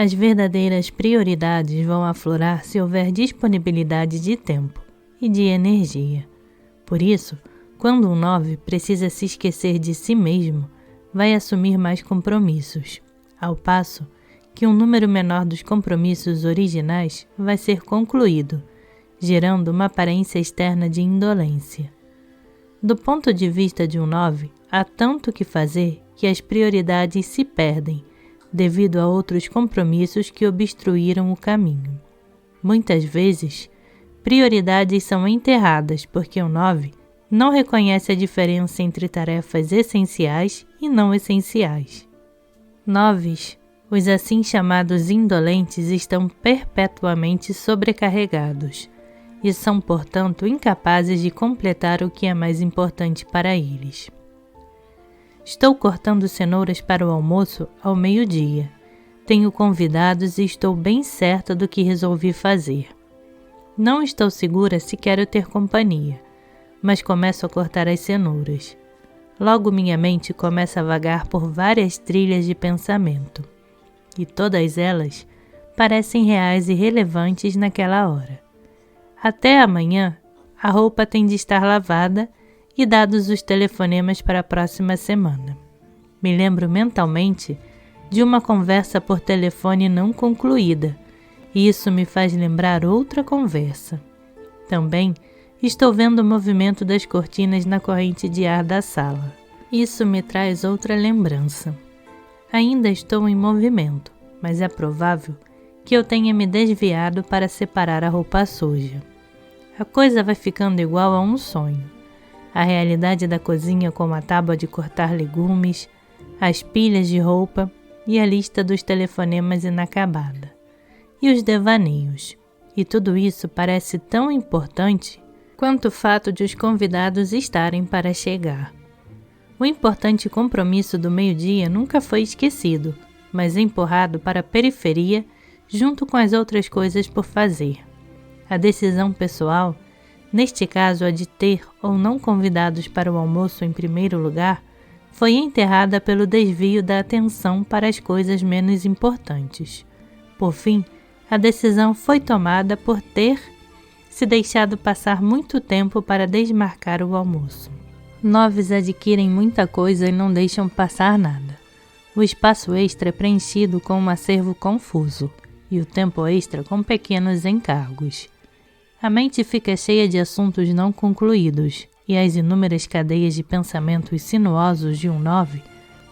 As verdadeiras prioridades vão aflorar se houver disponibilidade de tempo e de energia. Por isso, quando um 9 precisa se esquecer de si mesmo, vai assumir mais compromissos, ao passo que um número menor dos compromissos originais vai ser concluído, gerando uma aparência externa de indolência. Do ponto de vista de um 9, há tanto que fazer que as prioridades se perdem, devido a outros compromissos que obstruíram o caminho. Muitas vezes, prioridades são enterradas porque o 9 não reconhece a diferença entre tarefas essenciais e não essenciais. 9, os assim chamados indolentes, estão perpetuamente sobrecarregados e são, portanto, incapazes de completar o que é mais importante para eles. Estou cortando cenouras para o almoço ao meio-dia. Tenho convidados e estou bem certa do que resolvi fazer. Não estou segura se quero ter companhia, mas começo a cortar as cenouras. Logo minha mente começa a vagar por várias trilhas de pensamento, e todas elas parecem reais e relevantes naquela hora. Até amanhã, a roupa tem de estar lavada e dados os telefonemas para a próxima semana. Me lembro mentalmente de uma conversa por telefone não concluída, e isso me faz lembrar outra conversa. Também estou vendo o movimento das cortinas na corrente de ar da sala. Isso me traz outra lembrança. Ainda estou em movimento, mas é provável que eu tenha me desviado para separar a roupa suja. A coisa vai ficando igual a um sonho. A realidade da cozinha com a tábua de cortar legumes, as pilhas de roupa e a lista dos telefonemas inacabada. E os devaneios. E tudo isso parece tão importante quanto o fato de os convidados estarem para chegar. O importante compromisso do meio-dia nunca foi esquecido, mas empurrado para a periferia junto com as outras coisas por fazer. A decisão pessoal, neste caso a de ter ou não convidados para o almoço em primeiro lugar, foi enterrada pelo desvio da atenção para as coisas menos importantes. Por fim, a decisão foi tomada por ter se deixado passar muito tempo para desmarcar o almoço. 9 adquirem muita coisa e não deixam passar nada. O espaço extra é preenchido com um acervo confuso e o tempo extra com pequenos encargos. A mente fica cheia de assuntos não concluídos e as inúmeras cadeias de pensamentos sinuosos de um 9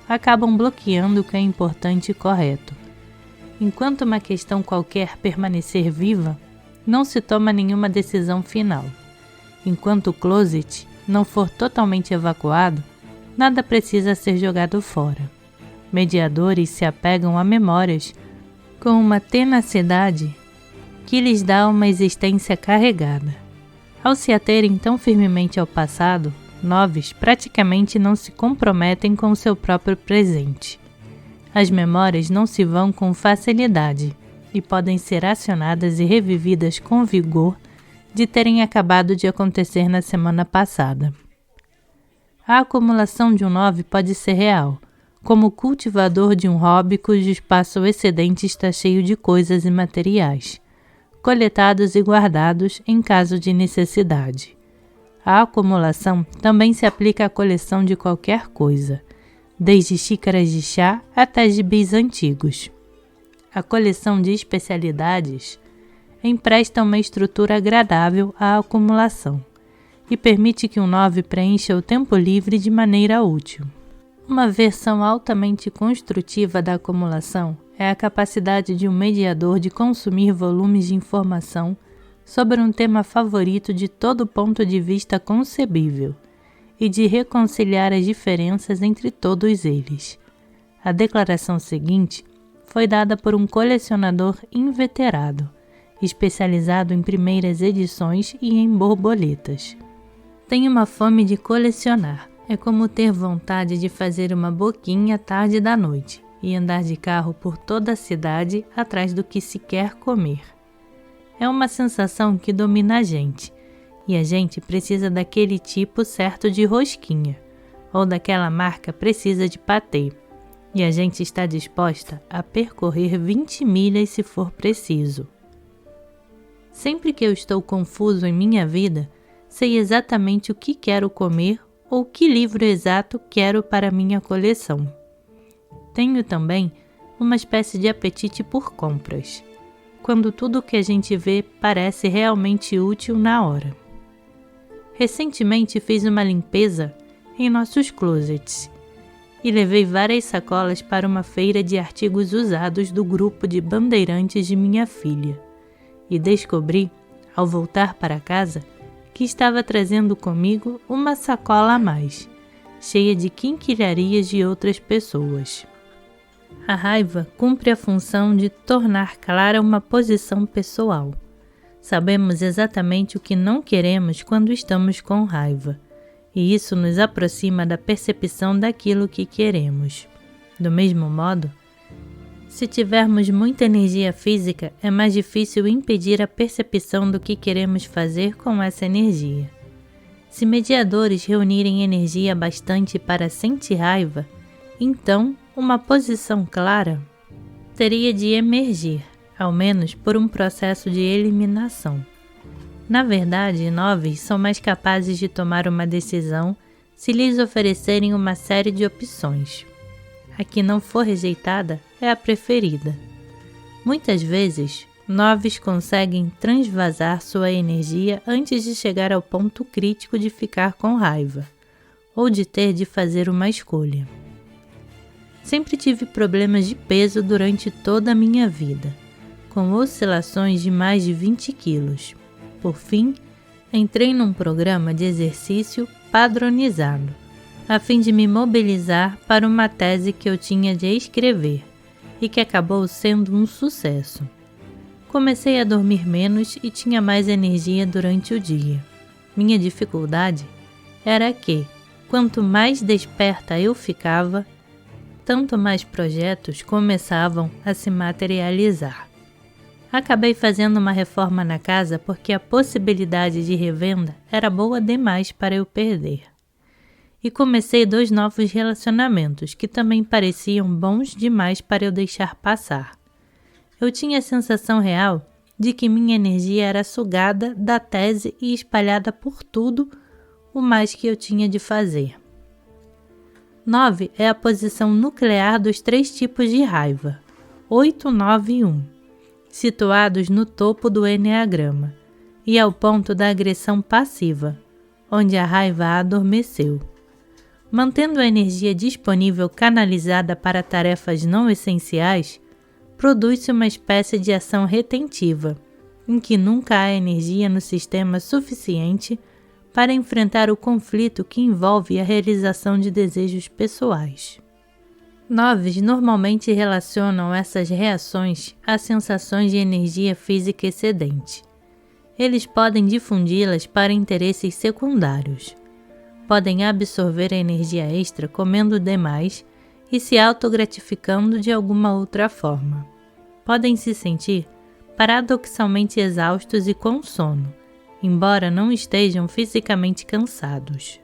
acabam bloqueando o que é importante e correto. Enquanto uma questão qualquer permanecer viva, não se toma nenhuma decisão final. Enquanto o closet não for totalmente evacuado, nada precisa ser jogado fora. Mediadores se apegam a memórias com uma tenacidade que lhes dá uma existência carregada. Ao se aterem tão firmemente ao passado, 9 praticamente não se comprometem com o seu próprio presente. As memórias não se vão com facilidade e podem ser acionadas e revividas com vigor de terem acabado de acontecer na semana passada. A acumulação de um 9 pode ser real, como o cultivador de um hobby cujo espaço excedente está cheio de coisas e materiais, coletados e guardados em caso de necessidade. A acumulação também se aplica à coleção de qualquer coisa, desde xícaras de chá até gibis antigos. A coleção de especialidades empresta uma estrutura agradável à acumulação e permite que um 9 preencha o tempo livre de maneira útil. Uma versão altamente construtiva da acumulação é a capacidade de um mediador de consumir volumes de informação sobre um tema favorito de todo ponto de vista concebível e de reconciliar as diferenças entre todos eles. A declaração seguinte foi dada por um colecionador inveterado, especializado em primeiras edições e em borboletas. Tenho uma fome de colecionar. É como ter vontade de fazer uma boquinha tarde da noite e andar de carro por toda a cidade atrás do que se quer comer. É uma sensação que domina a gente, e a gente precisa daquele tipo certo de rosquinha, ou daquela marca precisa de patê. e a gente está disposta a percorrer 20 milhas se for preciso. Sempre que eu estou confuso em minha vida, sei exatamente o que quero comer ou que livro exato quero para minha coleção. Tenho também uma espécie de apetite por compras, quando tudo o que a gente vê parece realmente útil na hora. Recentemente fiz uma limpeza em nossos closets e levei várias sacolas para uma feira de artigos usados do grupo de bandeirantes de minha filha e descobri, ao voltar para casa, que estava trazendo comigo uma sacola a mais, cheia de quinquilharias de outras pessoas. A raiva cumpre a função de tornar clara uma posição pessoal. Sabemos exatamente o que não queremos quando estamos com raiva, e isso nos aproxima da percepção daquilo que queremos. Do mesmo modo, se tivermos muita energia física, é mais difícil impedir a percepção do que queremos fazer com essa energia. Se mediadores reunirem energia bastante para sentir raiva, então uma posição clara teria de emergir, ao menos por um processo de eliminação. Na verdade, 9 são mais capazes de tomar uma decisão se lhes oferecerem uma série de opções. A que não for rejeitada é a preferida. Muitas vezes, 9 conseguem transvasar sua energia antes de chegar ao ponto crítico de ficar com raiva, ou de ter de fazer uma escolha. Sempre tive problemas de peso durante toda a minha vida, com oscilações de mais de 20 quilos. Por fim, entrei num programa de exercício padronizado, a fim de me mobilizar para uma tese que eu tinha de escrever e que acabou sendo um sucesso. Comecei a dormir menos e tinha mais energia durante o dia. Minha dificuldade era que, quanto mais desperta eu ficava, tanto mais projetos começavam a se materializar. Acabei fazendo uma reforma na casa porque a possibilidade de revenda era boa demais para eu perder. E comecei 2 novos relacionamentos que também pareciam bons demais para eu deixar passar. Eu tinha a sensação real de que minha energia era sugada da tese e espalhada por tudo o mais que eu tinha de fazer. 9 é a posição nuclear dos 3 tipos de raiva, 8, 9 e 1. Situados no topo do eneagrama, e ao ponto da agressão passiva, onde a raiva adormeceu. Mantendo a energia disponível canalizada para tarefas não essenciais, produz-se uma espécie de ação retentiva, em que nunca há energia no sistema suficiente para enfrentar o conflito que envolve a realização de desejos pessoais. 9 normalmente relacionam essas reações a sensações de energia física excedente. Eles podem difundi-las para interesses secundários. Podem absorver a energia extra comendo demais e se autogratificando de alguma outra forma. Podem se sentir paradoxalmente exaustos e com sono, embora não estejam fisicamente cansados.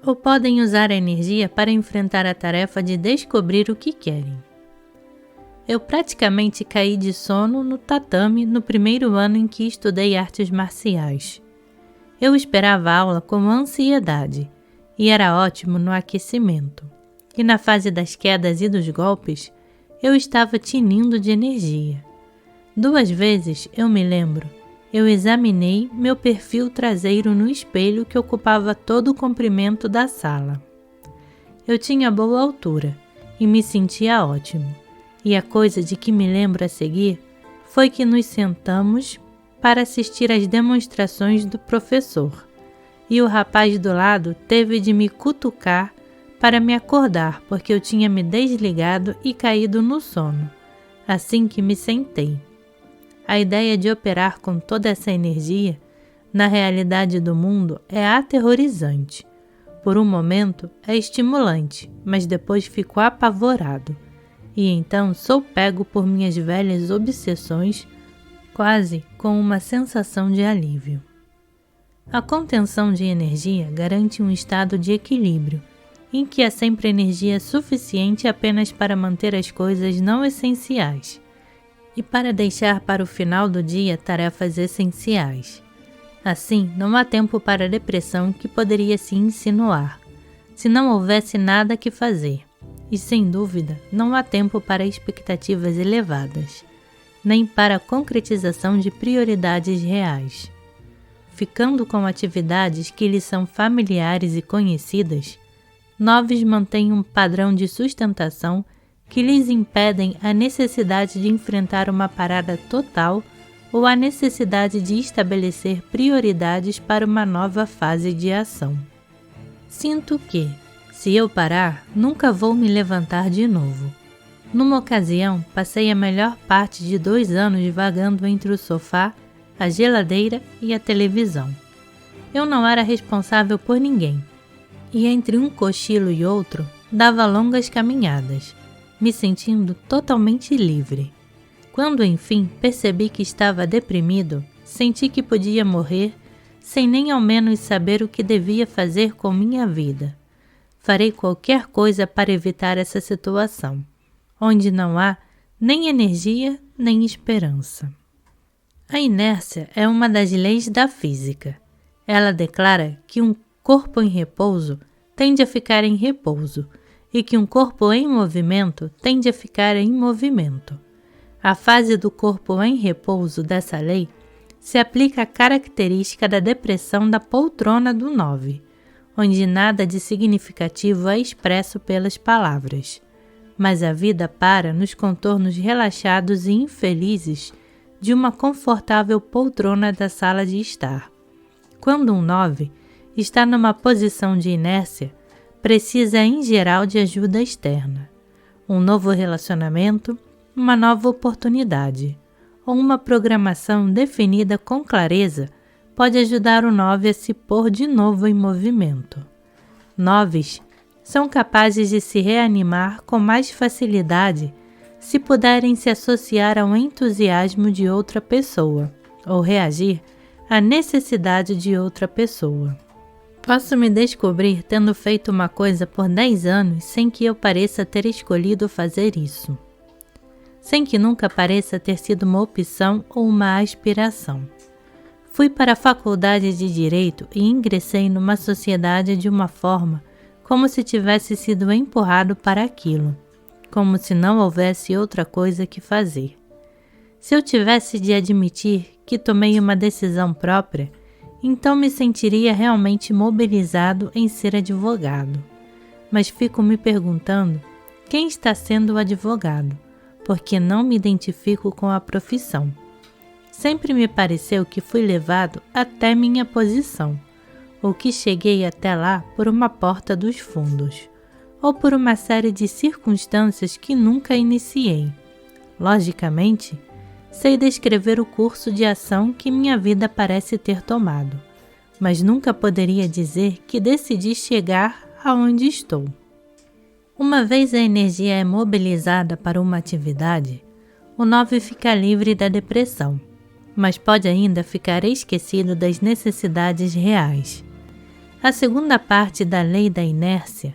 Ou podem usar a energia para enfrentar a tarefa de descobrir o que querem. Eu praticamente caí de sono no tatame no primeiro ano em que estudei artes marciais. Eu esperava a aula com ansiedade e era ótimo no aquecimento. E na fase das quedas e dos golpes, eu estava tinindo de energia. 2 vezes, eu me lembro, eu examinei meu perfil traseiro no espelho que ocupava todo o comprimento da sala. Eu tinha boa altura e me sentia ótimo, e a coisa de que me lembro a seguir foi que nos sentamos para assistir às demonstrações do professor, e o rapaz do lado teve de me cutucar para me acordar porque eu tinha me desligado e caído no sono, assim que me sentei. A ideia de operar com toda essa energia na realidade do mundo é aterrorizante. Por um momento é estimulante, mas depois fico apavorado. E então sou pego por minhas velhas obsessões, quase com uma sensação de alívio. A contenção de energia garante um estado de equilíbrio em que há sempre energia suficiente apenas para manter as coisas não essenciais e para deixar para o final do dia tarefas essenciais. Assim, não há tempo para a depressão que poderia se insinuar, se não houvesse nada que fazer. E sem dúvida, não há tempo para expectativas elevadas, nem para a concretização de prioridades reais. Ficando com atividades que lhes são familiares e conhecidas, 9 mantêm um padrão de sustentação que lhes impedem a necessidade de enfrentar uma parada total ou a necessidade de estabelecer prioridades para uma nova fase de ação. Sinto que, se eu parar, nunca vou me levantar de novo. Numa ocasião, passei a melhor parte de 2 anos vagando entre o sofá, a geladeira e a televisão. Eu não era responsável por ninguém, e entre um cochilo e outro, dava longas caminhadas, me sentindo totalmente livre. Quando enfim percebi que estava deprimido, senti que podia morrer, sem nem ao menos saber o que devia fazer com minha vida. Farei qualquer coisa para evitar essa situação, onde não há nem energia nem esperança. A inércia é uma das leis da física. Ela declara que um corpo em repouso tende a ficar em repouso e que um corpo em movimento tende a ficar em movimento. A fase do corpo em repouso dessa lei se aplica à característica da depressão da poltrona do 9, onde nada de significativo é expresso pelas palavras, mas a vida para nos contornos relaxados e infelizes de uma confortável poltrona da sala de estar. Quando um 9 está numa posição de inércia, precisa em geral de ajuda externa, um novo relacionamento, uma nova oportunidade, ou uma programação definida com clareza pode ajudar o 9 a se pôr de novo em movimento. 9s são capazes de se reanimar com mais facilidade se puderem se associar ao entusiasmo de outra pessoa, ou reagir à necessidade de outra pessoa. Posso me descobrir tendo feito uma coisa por 10 anos sem que eu pareça ter escolhido fazer isso, sem que nunca pareça ter sido uma opção ou uma aspiração. Fui para a faculdade de Direito e ingressei numa sociedade de uma forma como se tivesse sido empurrado para aquilo, como se não houvesse outra coisa que fazer. Se eu tivesse de admitir que tomei uma decisão própria, então me sentiria realmente mobilizado em ser advogado. Mas fico me perguntando quem está sendo o advogado, porque não me identifico com a profissão. Sempre me pareceu que fui levado até minha posição, ou que cheguei até lá por uma porta dos fundos, ou por uma série de circunstâncias que nunca iniciei. Logicamente, sei descrever o curso de ação que minha vida parece ter tomado, mas nunca poderia dizer que decidi chegar aonde estou. Uma vez a energia é mobilizada para uma atividade, o 9 fica livre da depressão, mas pode ainda ficar esquecido das necessidades reais. A segunda parte da lei da inércia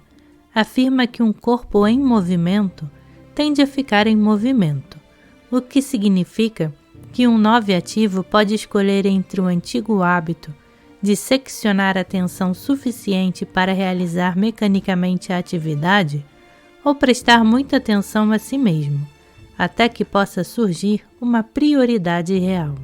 afirma que um corpo em movimento tende a ficar em movimento, o que significa que um 9 ativo pode escolher entre o antigo hábito de seccionar a atenção suficiente para realizar mecanicamente a atividade ou prestar muita atenção a si mesmo, até que possa surgir uma prioridade real.